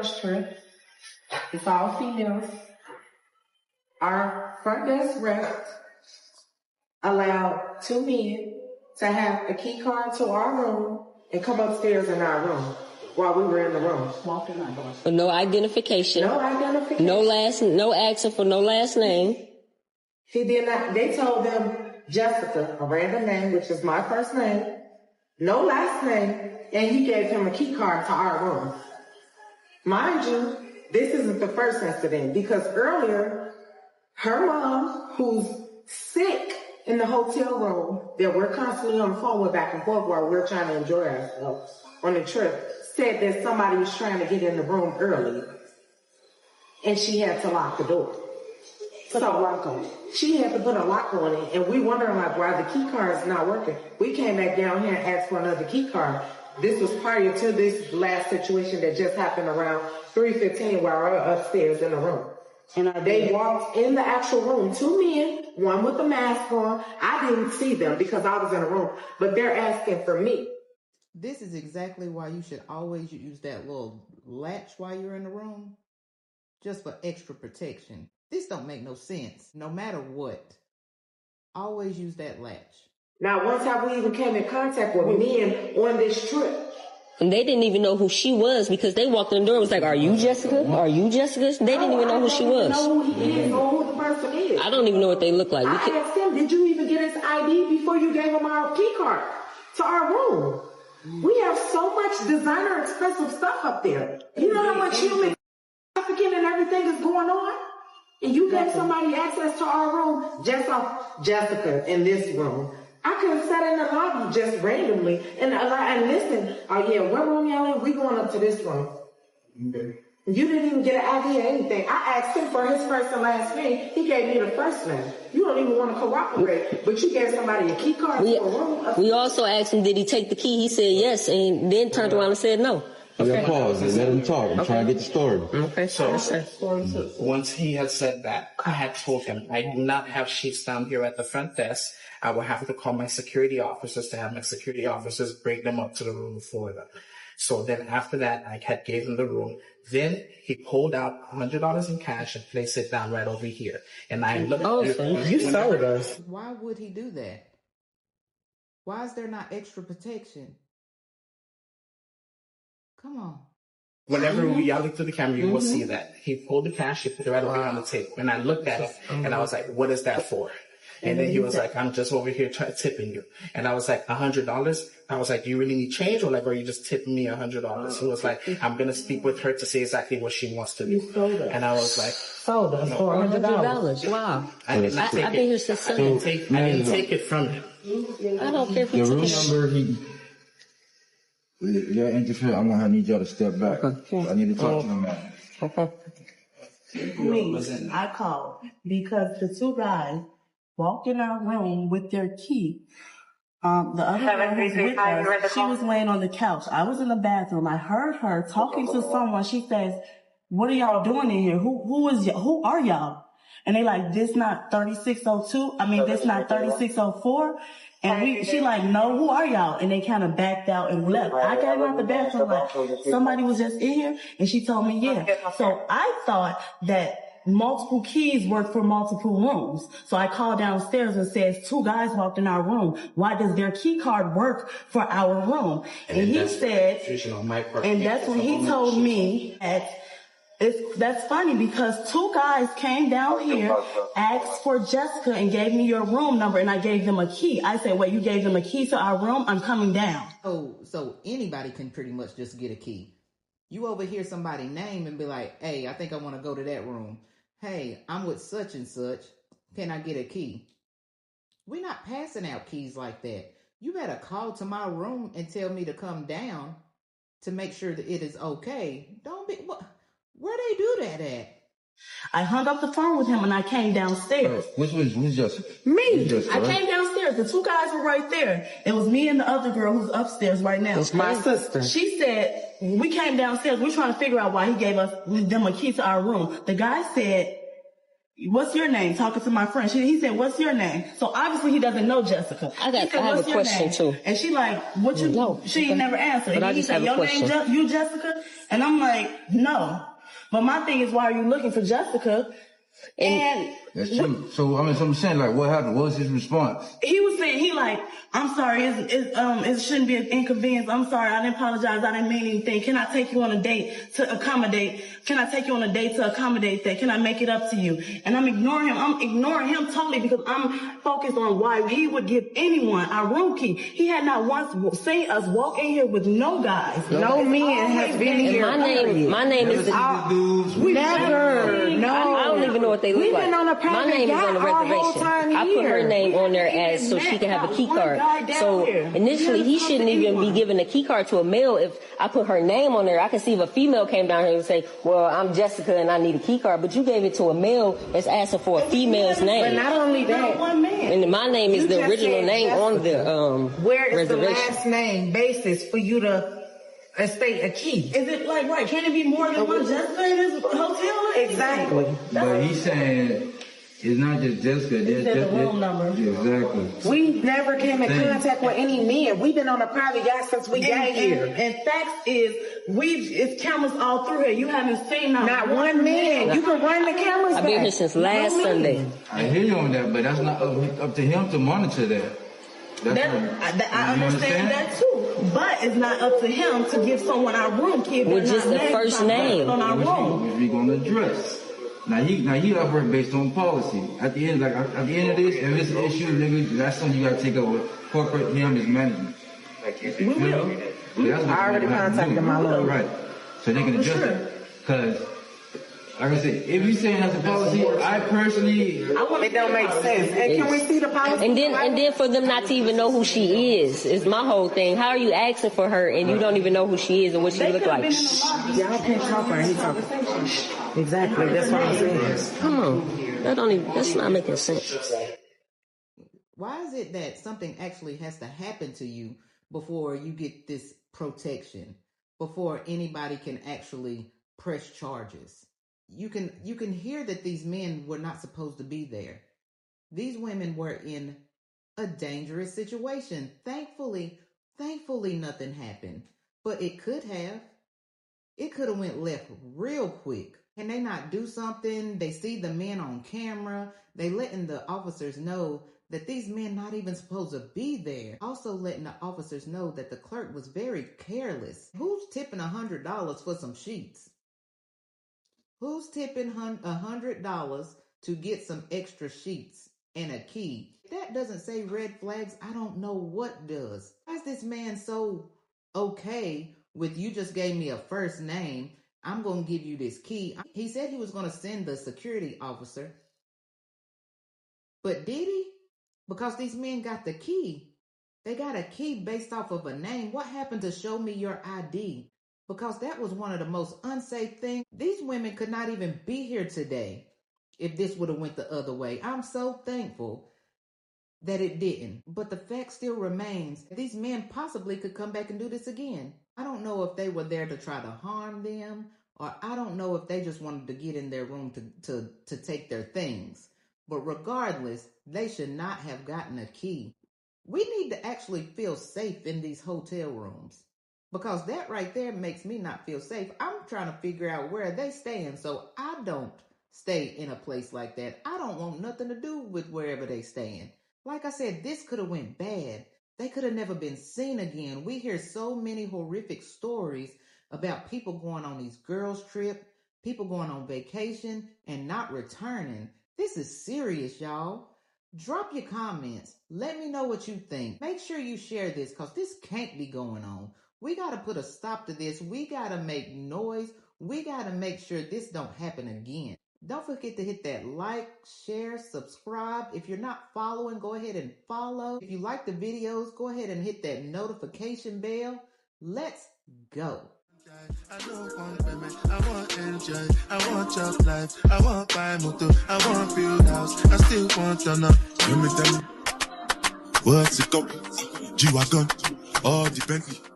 girls trip. It's all females. Our front desk rep allowed 2 men to have a key card to our room and come upstairs in our room while we were in the room. But no identification. No identification. No asking for no last name. He did not. They told them Jessica, a random name, which is my first name, no last name, and he gave him a key card to our room. Mind you, this isn't the first incident, because earlier, her mom, who's sick in the hotel room, that we're constantly on the phone with back and forth while we're trying to enjoy ourselves on the trip, said that somebody was trying to get in the room early, and she had to lock the door. Put a lock on it. She had to put a lock on it, and we wondering like why the key card is not working. We came back down here and asked for another key card. This was prior to this last situation that just happened around 3:15 while we're upstairs in the room. And they walked in the actual room, 2 men, one with a mask on. I didn't see them because I was in the room, but they're asking for me. This is exactly why you should always use that little latch while you're in the room, just for extra protection. This don't make no sense, no matter what. Always use that latch. Now, once have we even came in contact with men on this trip? And they didn't even know who she was because they walked in the door and was like, are you Jessica? Are you Jessica? They didn't even know who she was. I don't even know who he is or who the person is. I don't even know what they look like. I asked him, did you even get his ID before you gave him our key card to our room? We have so much designer expensive stuff up there. You know how much human trafficking and everything is going on? And you gave somebody access to our room, Jessica, in this room. I could have sat in the lobby just randomly and listen, oh yeah, what room y'all in? We going up to this room. Okay. You didn't even get an idea or anything. I asked him for his first and last name. He gave me the first name. You don't even want to cooperate, but you gave somebody a key card to a room. We also asked him, did he take the key? He said yes, and then turned around and said no. Okay. Pause and let him talk. I'm trying to get the story. Okay, so once he had said that, I had told him I do not have sheets down here at the front desk. I will have to call my security officers to have my security officers bring them up to the room for them. So then after that, I had gave him the room. Then he pulled out $100 in cash and placed it down right over here. And I looked. Oh, you sold us. Why would he do that? Why is there not extra protection? Come on. Whenever y'all look through the camera, you will see that. He pulled the cash, he put it right over on the table. And I looked at it, and I was like, what is that for? And then he was like, I'm just over here tipping you. And I was like, $100? I was like, do you really need change? Or like, are you just tipping me $100? He was like, I'm going to speak with her to see exactly what she wants to do. You sold us. And I was like, sold us for $100. Wow. I did not take I've been here since Sunday. I didn't take it from him. I don't care if Your room number, y'all interfere. I'm gonna need y'all to step back. Okay. I need to talk to the man. Okay. Me, I called because the 2 guys walked in our room with their key. The other girl who's with us, she was laying on the couch. I was in the bathroom. I heard her talking to someone. She says, "What are y'all doing in here? Who are y'all?" And they like, "This not 3602. I mean, this not 3604." And she like, "No, who are y'all?" And they kind of backed out and left. I got out the bathroom like, somebody was just in here, and she told me, yeah. So I thought that multiple keys work for multiple rooms. So I called downstairs and says, 2 guys walked in our room. Why does their key card work for our room? And he said, and that's when he told me that that's funny because 2 guys came down here, asked for Jessica and gave me your room number and I gave them a key. I said, wait, you gave them a key to our room? I'm coming down. Oh, so anybody can pretty much just get a key. You overhear somebody's name and be like, hey, I think I want to go to that room. Hey, I'm with such and such. Can I get a key? We're not passing out keys like that. You better call to my room and tell me to come down to make sure that it is okay. Don't be... Where they do that at? I hung up the phone with him and I came downstairs. Who's Jessica? Me. I came downstairs. The 2 guys were right there. It was me and the other girl who's upstairs right now. It's my sister. She said, we came downstairs. We're trying to figure out why he gave them a key to our room. The guy said, what's your name? Talking to my friend. He said, what's your name? So obviously he doesn't know Jessica. I have a question too. And she like, what you, No, she ain't never answered. But And he said, your name, you Jessica? And I'm like, no. But my thing is, why are you looking for Jessica? And that's true. So I'm saying, like, what happened? What was his response? he was saying, he like, I'm sorry, it shouldn't be an inconvenience. I'm sorry, I didn't apologize. I didn't mean anything. Can I take you on a date to accommodate? Can I take you on a date to accommodate that? Can I make it up to you? And I'm ignoring him. I'm ignoring him totally because I'm focused on why he would give anyone our room key. He had not once seen us walk in here with no guys. No men has been here. My name is Never. No. I don't even know what they look We've like. been on a My name is on the reservation. I put her name on there as so she can have a key card. So initially, he shouldn't even be giving a key card to a male. If I put her name on there, I can see if a female came down here and say, well, I'm Jessica and I need a key card. But you gave it to a male that's asking for a female's name. But not only that, and my name is the original name on the where is the reservation. last name basis for you to state a key? Is it like, right, can it be more than one Jessica in this hotel? Exactly. But he's saying it's not just Jessica. It's the room number. Exactly. We never came in contact with any men. We've been on a private yacht since we got here. And facts is, it's cameras all through here. You haven't seen Not one man. You can run the cameras I've been back. here since last Sunday. I hear you on that, but that's not up to him to monitor that. I understand that too, but it's not up to him to give someone our room key with just the first name on our room. Which we gonna address. Now he operate based on policy. At the end of this, if it's an issue, nigga, that's something you gotta take up with corporate him as management. We will. I already contacted my lawyer. Right. So they can adjust it. Cause like I said, if you saying that's a policy, I personally, it don't make sense. And can we see the policy? And then for them not to even know who she is my whole thing. How are you asking for her and you don't even know who she is and what she look like? Y'all can't talk while he talking. Exactly. That's what I'm saying. Come on, that's not making sense. Why is it that something actually has to happen to you before you get this protection? Before anybody can actually press charges? You can hear that these men were not supposed to be there. These women were in a dangerous situation. Thankfully nothing happened. But it could have. It could have went left real quick. Can they not do something? They see the men on camera. They letting the officers know that these men not even supposed to be there. Also letting the officers know that the clerk was very careless. Who's tipping $100 for some sheets? Who's tipping $100 to get some extra sheets and a key? If that doesn't say red flags, I don't know what does. Why is this man so okay with you just gave me a first name? I'm going to give you this key. He said he was going to send the security officer. But did he? Because these men got the key. They got a key based off of a name. What happened to show me your ID? Because that was one of the most unsafe things. These women could not even be here today if this would have went the other way. I'm so thankful that it didn't. But the fact still remains, these men possibly could come back and do this again. I don't know if they were there to try to harm them, or I don't know if they just wanted to get in their room to take their things. But regardless, they should not have gotten a key. We need to actually feel safe in these hotel rooms. Because that right there makes me not feel safe. I'm trying to figure out where they staying so I don't stay in a place like that. I don't want nothing to do with wherever they staying. Like I said, this could have went bad. They could have never been seen again. We hear so many horrific stories about people going on these girls' trips, people going on vacation and not returning. This is serious, y'all. Drop your comments. Let me know what you think. Make sure you share this because this can't be going on. We got to put a stop to this. We got to make noise. We got to make sure this don't happen again. Don't forget to hit that like, share, subscribe. If you're not following, go ahead and follow. If you like the videos, go ahead and hit that notification bell. Let's go. I don't want payment, I want enjoy, I want job life, I want buy motor, I want build house, I still want to know. Give me them. What's it go? G-Wagon, all the Bentley.